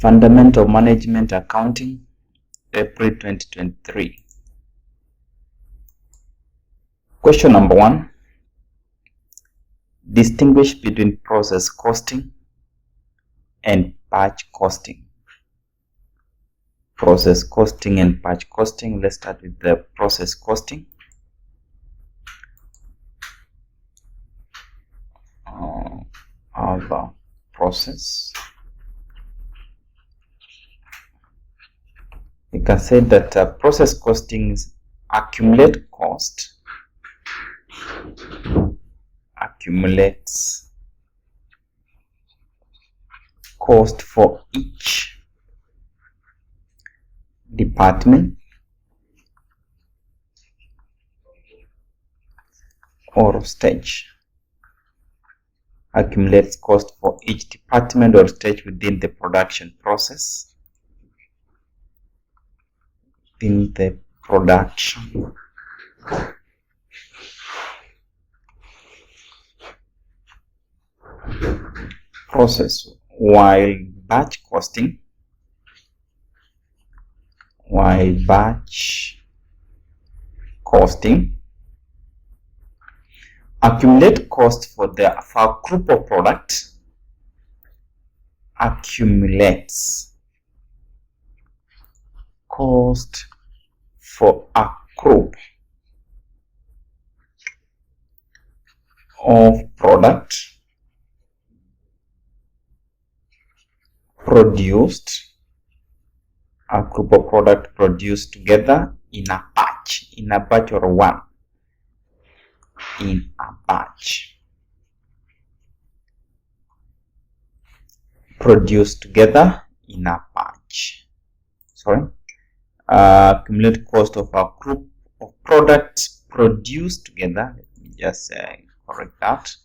Fundamental Management Accounting, April 2023. Question number 1. Distinguish between process costing and batch costing. Process costing and batch costing. Let's start with the process costing. Our process. You can say that process costing is accumulates cost for each department or stage. Accumulates cost for each department or stage within the production process. In the production process, while batch costing accumulate cost for a group of products, accumulates cost for a group of product produced, together in a batch or one, in a batch, produced together in a batch. Accumulated cost of a group of products produced together. Let me just correct that.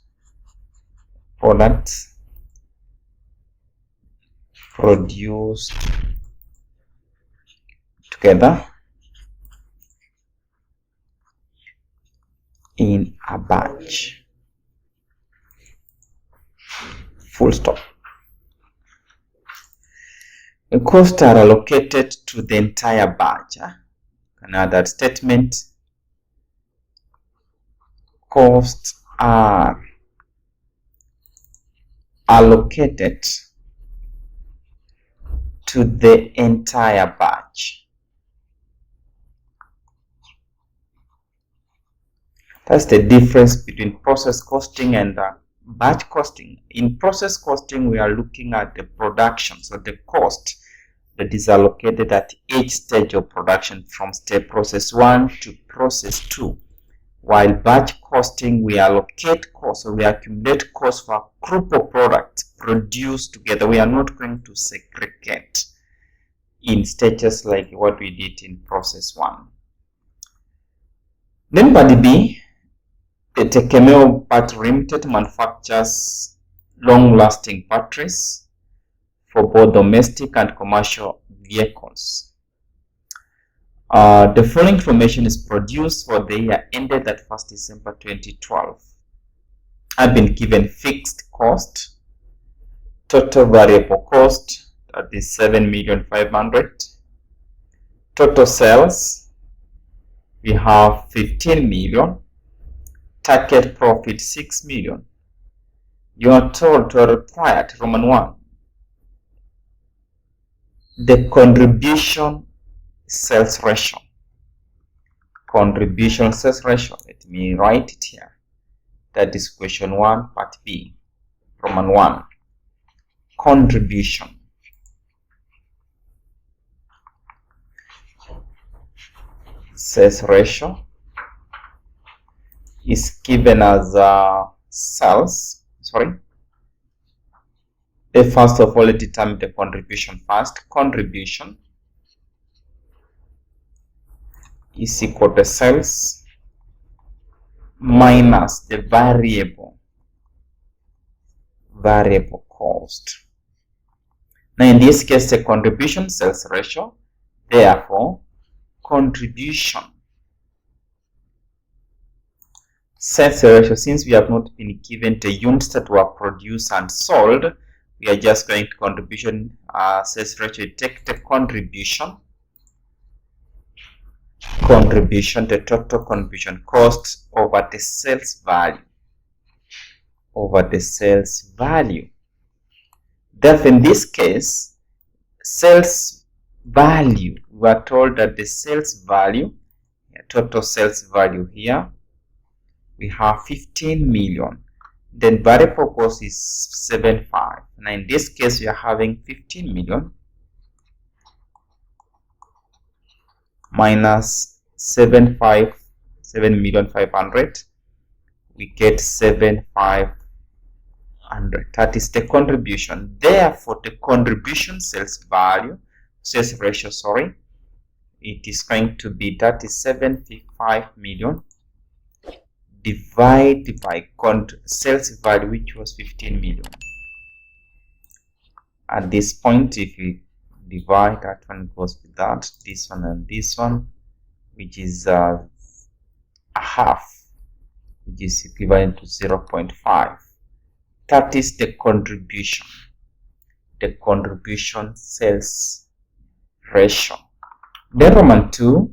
Products produced together in a batch. Full stop. The costs are allocated to the entire batch. Another statement. Costs are allocated to the entire batch. That's the difference between process costing and batch costing. In process costing, we are looking at the production, so the cost that is allocated at each stage of production from step process 1 to process 2. While batch costing, we allocate costs, or we accumulate costs for a group of products produced together. We are not going to segregate in stages like what we did in process 1. Then part B, the Tekemeo Battery Limited manufactures long-lasting batteries for both domestic and commercial vehicles. The following information is produced for the year ended at 1st December 2012. I've been given fixed cost, total variable cost, that is 7,500,000. Total sales, we have 15 million. Target profit 6 million. You are told to require Roman 1. The contribution sales ratio. Contribution sales ratio. Let me write it here. That is question 1, part B. Roman 1. Contribution. Sales ratio is given as sales. First of all, determine the contribution first. Contribution is equal to sales minus the variable cost. Now, in this case, the contribution sales ratio, therefore, contribution sales ratio, since we have not been given the units that were produced and sold, we are just going to contribution sales ratio. Take the contribution, the total contribution cost over the sales value, Therefore, in this case, sales value, we are told that the sales value, total sales value here, we have 15 million. Then variable cost is 7.5. Now in this case, we are having 15 million minus 7,500. We get 7,500. That is the contribution. Therefore, the contribution sales ratio, it is going to be 37.5 million divided by sales value, which was 15 million. At this point, if we divide, that one goes with that, this one and this one, which is a half, which is equivalent to 0.5. That is the contribution sales ratio. Then Roman 2,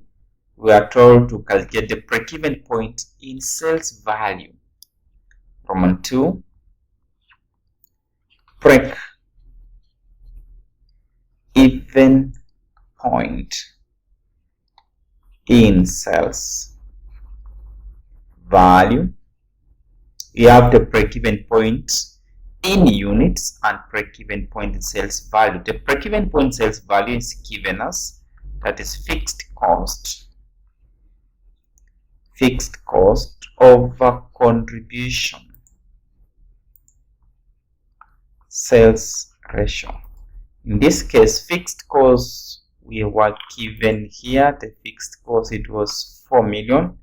we are told to calculate the break-even point in sales value. Roman 2, break-even point in sales value. We have the break-even point in units and break-even point in sales value. The break-even point sales value is given us, that is fixed cost over contribution sales ratio. In this case, fixed cost, we were given here, the fixed cost, it was 4 million.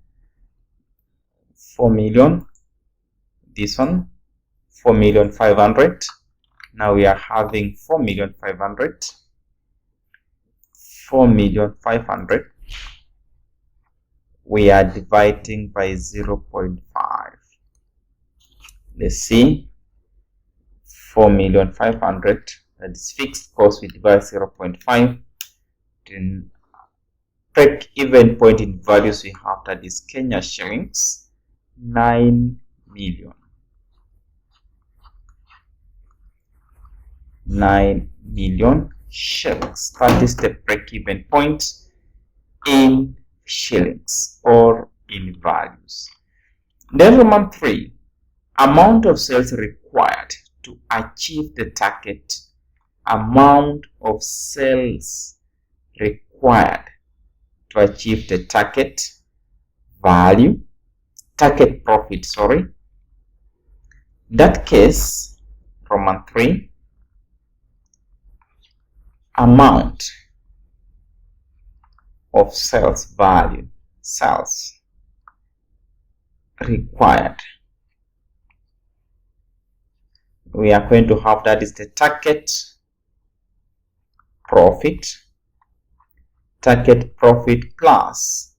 This one, 4,500,000. Now we are having 4,500,000. 4,500,000. We are dividing by 0.5. Let's see. 4,500,000. That is fixed cost. We divide 0.5. Then break-even point in values we have, that is Kenya shillings, 9 million. 9 million shillings. That is the break-even point in shillings or in values. Then Roman 3, amount of sales required to achieve the target. Amount of sales required to achieve the target value, target profit, In that case, Roman 3, amount of sales value, sales required, we are going to have, that is the target profit plus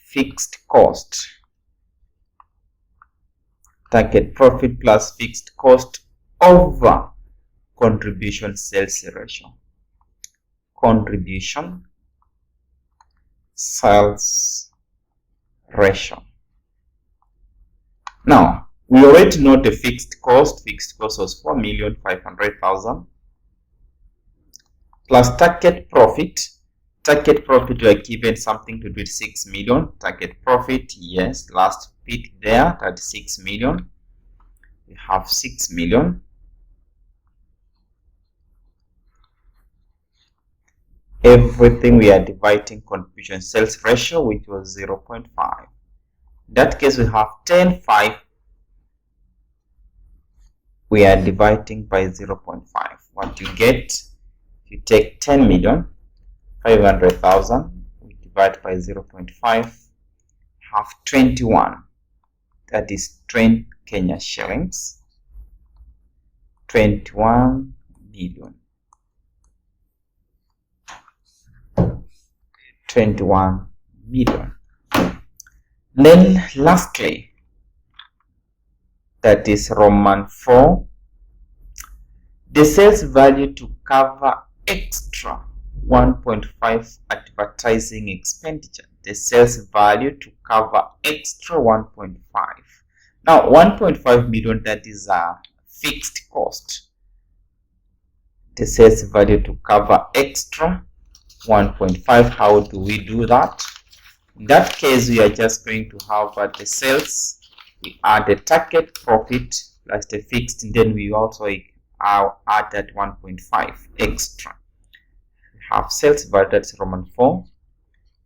fixed cost, target profit plus fixed cost over contribution sales ratio, contribution sales ratio. Now we already know the fixed cost was 4,500,000 plus target profit. Target profit, we are given something to do with 6 million. Target profit, yes, last bit there, that is 6 million. We have 6 million. Everything we are dividing contribution sales ratio, which was 0.5. In that case, we have 10.5. We are dividing by 0.5. What you get, you take 10,500,000, we divide by 0.5, have 21. That is 20 Kenya shillings, 21 million. 21 million. Then lastly, that is Roman 4, the sales value to cover extra 1.5 advertising expenditure. The sales value to cover extra 1.5. Now 1.5 million, that is a fixed cost. The sales value to cover extra 1.5. How do we do that? In that case, we are just going to have the sales, we add the target profit plus the fixed, and then we also add that 1.5 extra. We have sales value, that's Roman 4,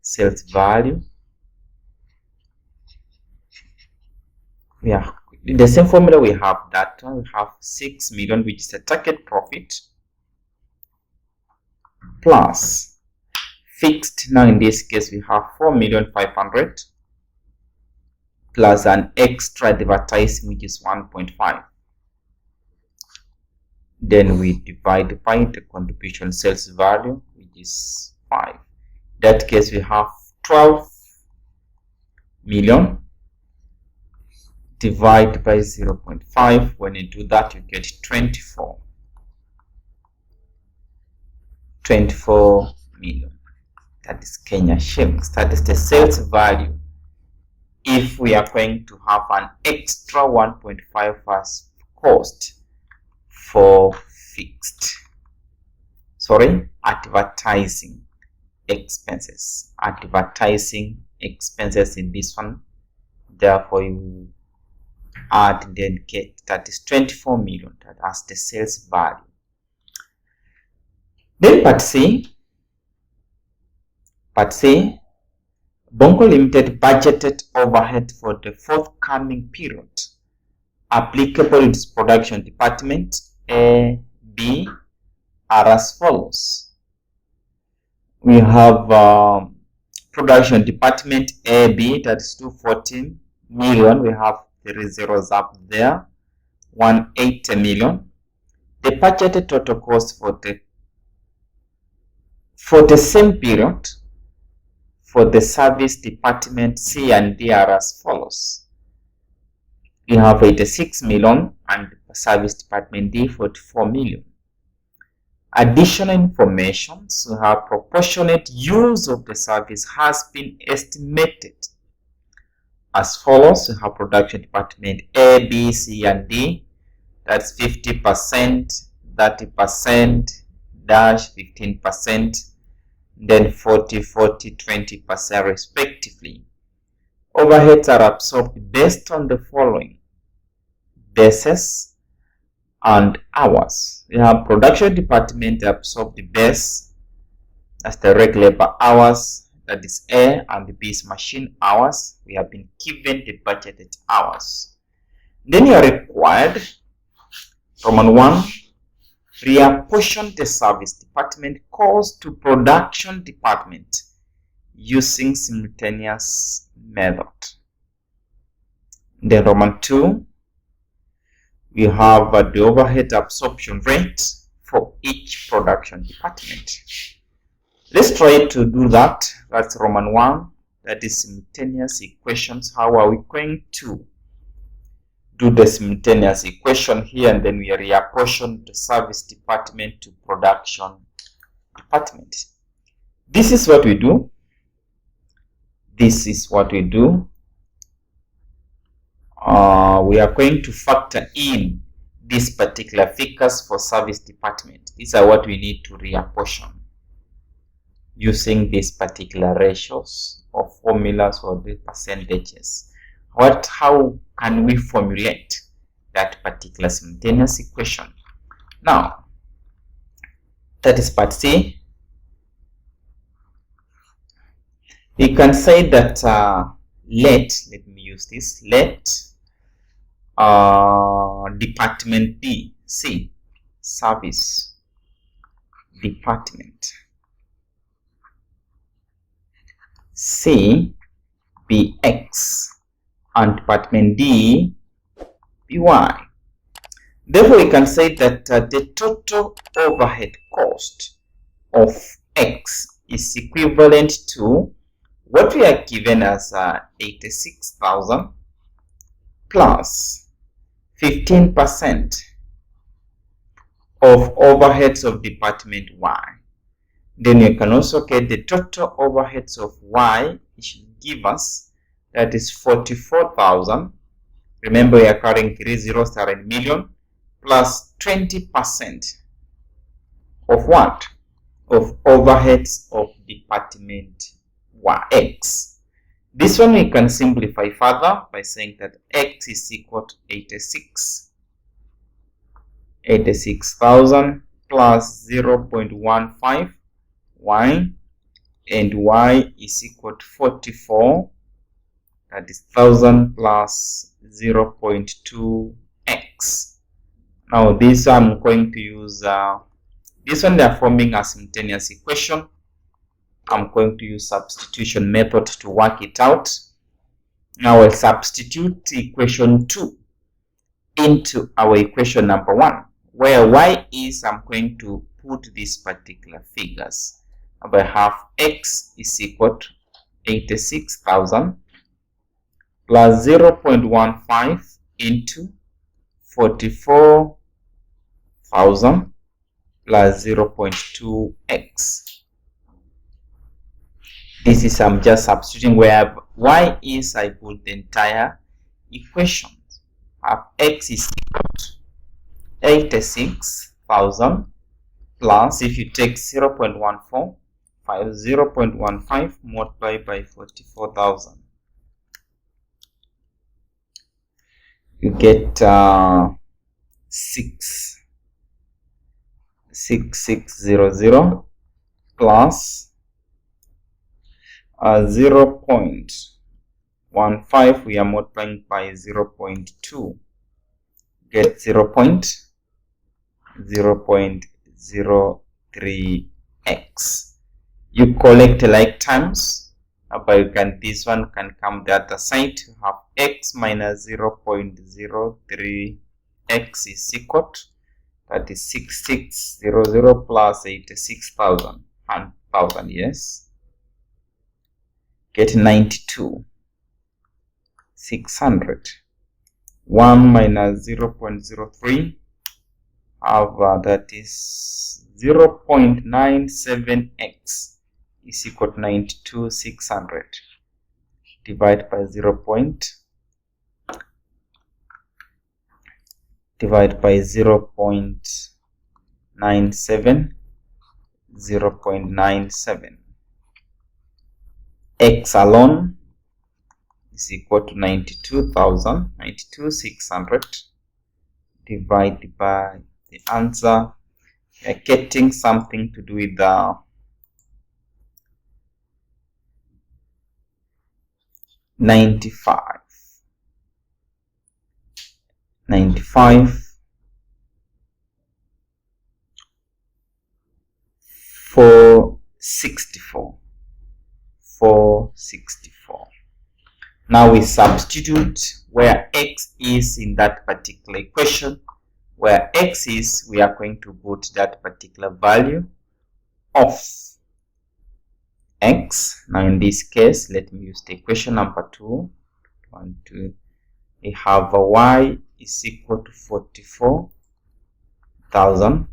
sales value. We are in the same formula, we have that one, we have 6 million, which is the target profit, plus fixed. Now in this case, we have 4,500,000 plus an extra advertising, which is 1.5. Then we divide by the contribution sales value, which is 5. In that case, we have 12 million. Divide by 0.5. When you do that, you get 24 million. That is Kenya shillings. That is the sales value if we are going to have an extra 1.5 as cost for advertising expenses. Advertising expenses in this one. Therefore, you add and then get, that is 24 million. That as the sales value. Then part C, Bongo Limited budgeted overhead for the forthcoming period applicable in its production department A, B are as follows. We have production department A, B, that is 240 million. We have 3 zeros up there, 180 million. The budgeted total cost for the same period for the service department C and D are as follows. We have 86 million and service department D 44 million. Additional information, so we have proportionate use of the service has been estimated as follows. We have production department A, B, C, and D. That's 50%, 30%, dash 15%, then 40, 20% respectively. Overheads are absorbed based on the following bases and hours. We have production department absorb the base, that's the regular labor hours, that is A, and the B is machine hours. We have been given the budgeted hours. Then you are required, Roman 1, reapportion the service department cost to production department using simultaneous method. Then Roman 2, we have the overhead absorption rate for each production department. Let's try to do that. That's Roman 1, that is simultaneous equations. How are we going to do the simultaneous equation here, and then we reapportion the service department to production department. This is what we do. This is what we do. We are going to factor in these particular figures for service department. These are what we need to reapportion using these particular ratios or formulas or the percentages. How can we formulate that particular simultaneous equation? Now, that is part C. We can say that let me use this, let department B, C, service department C be X and department D be Y. Therefore, we can say that the total overhead cost of X is equivalent to what we are given as 86,000 plus 15% of overheads of department Y. Then you can also get the total overheads of Y. It should give us, that is 44,000. Remember, we are carrying 3 zeros are in million, plus 20% of what? Of overheads of department X. This one we can simplify further by saying that X is equal to 86,000 plus 0.15 Y, and Y is equal to 44, that is 1000 plus 0.2 X. Now this I'm going to use this one, they are forming a simultaneous equation. I'm going to use substitution method to work it out. Now I'll substitute equation 2 into our equation number 1, where Y is, I'm going to put these particular figures. I have X is equal to 86,000 plus 0.15 into 44,000 plus 0.2x. This is I'm just substituting where Y is, I put the entire equation. I have X is equal to 86,000 plus, if you take 0.15 multiplied by 44,000, you get 6600 plus 0.15, we are multiplying by 0.2, get 0.03x. You collect like terms, but you can, this one can come the other side. You have x minus 0.03x is equal to, that is 6600 plus 86,000, yes, get 92,600. 1 minus 0.03 have that is 0.97x is equal to 92,600. Divide by 0.97, divide by 0.97. X alone is equal to 92,600. Divide by the answer. We are getting something to do with the 95, 464. Now we substitute where x is in that particular equation. Where x is, we are going to put that particular value of x. Now in this case, let me use the equation number 2. We have a y is equal to 44,000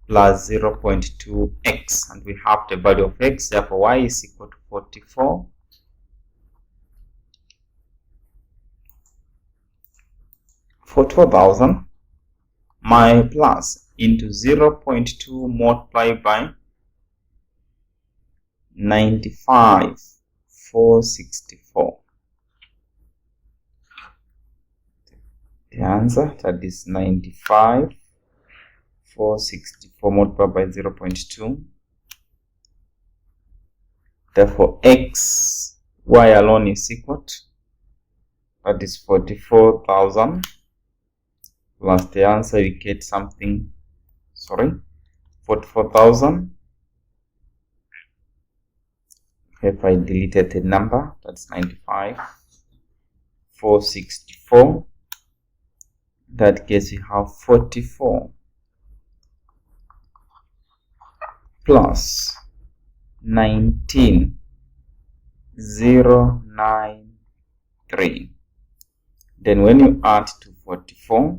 plus 0.2x, and we have the value of x, therefore y is equal to 44,000 my plus into 0.2 multiplied by 95,464. The answer, that is 95,464 multiplied by 0.2. Therefore x, y alone is equal to, that is 44,000 plus the answer, we get something, 44,000. If I deleted the number, that's 95,464. That case, we have 44 plus 19,093. Then when you add to 44,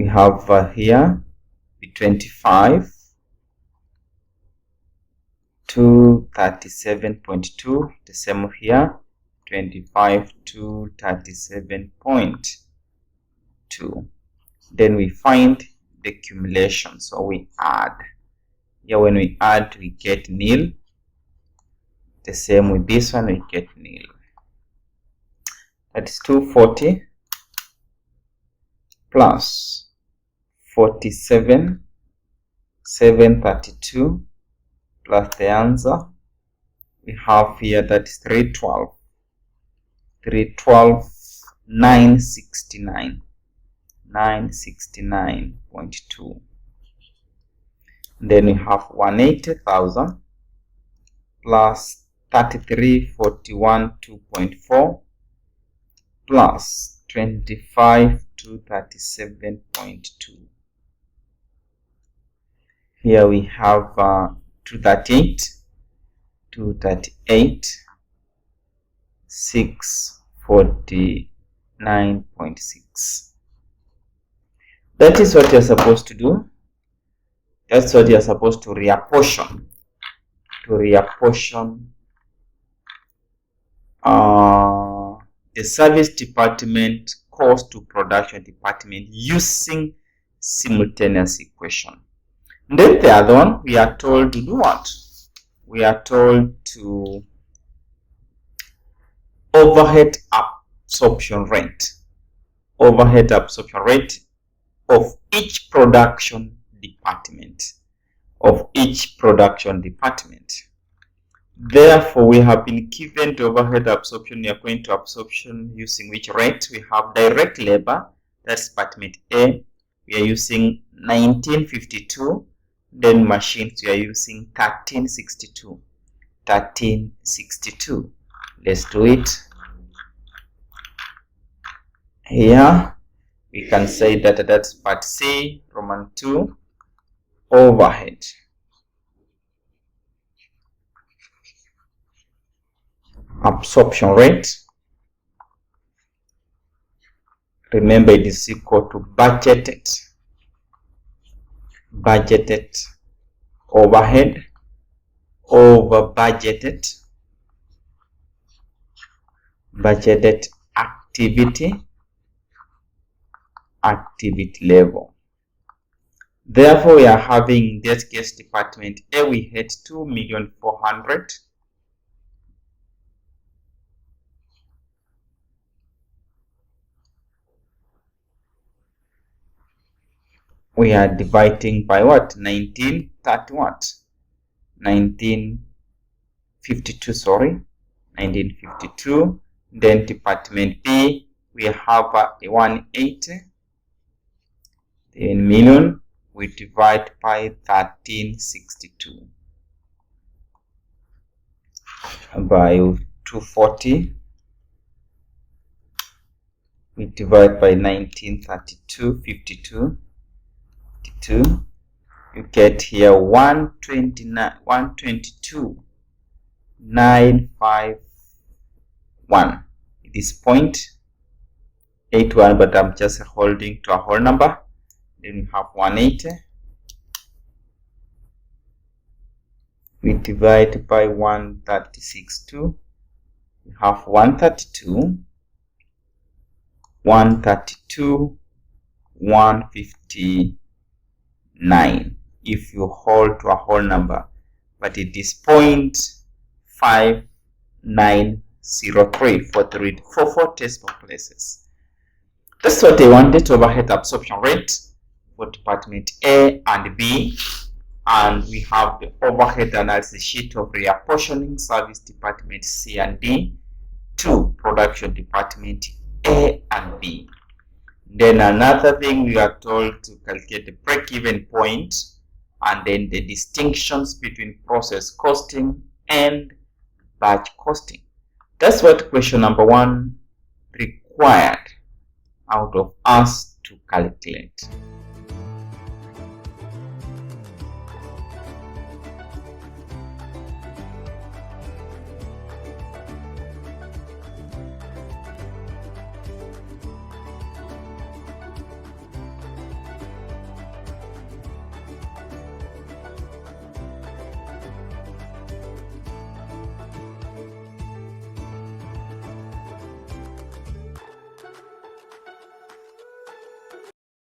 We have here the 25 to 37.2, the same here, 25 to 37.2. Then we find the accumulation, so we add. Here when we add, we get nil. The same with this one, we get nil. That is 240 plus 47, 732 plus the answer we have here, that is 312, 969, 969.2. Then we have 180,000 plus 3341.2.4 plus 25 to 37.2. Here we have 238, 649.6. That is what you're supposed to do. That's what you're supposed to reapportion. The service department cost to production department using simultaneous equation. And then the other one, we are told to do what? We are told to overhead absorption rate. Overhead absorption rate of each production department. Therefore, we have been given the overhead absorption. We are going to absorption using which rate? We have direct labor, that's department A. We are using 1952. Then machines, we are using 1362. 1362. Let's do it. Here we can say that that's part C, Roman 2, overhead. Absorption rate. Remember, it is equal to budgeted overhead over budgeted activity level. Therefore, we are having in this case department A, we had 2,400,000. We are dividing by what? 1952, sorry. 1952. Then department B, we have 180. Then million, we divide by 1362. By 240, we divide by 1932, 52. You get here 122,951. It is 0.81, but I'm just holding to a whole number. Then we have 180. We divide by 136.2. We have 132, 159 if you hold to a whole number, but it is 0.5903 for 4 decimal places. That's what they wanted, overhead absorption rate for department A and B. And we have the overhead analysis sheet of reapportioning service department C and D to production department A and B. Then another thing, we are told to calculate the break-even point and then the distinctions between process costing and batch costing. That's what question number 1 required out of us to calculate.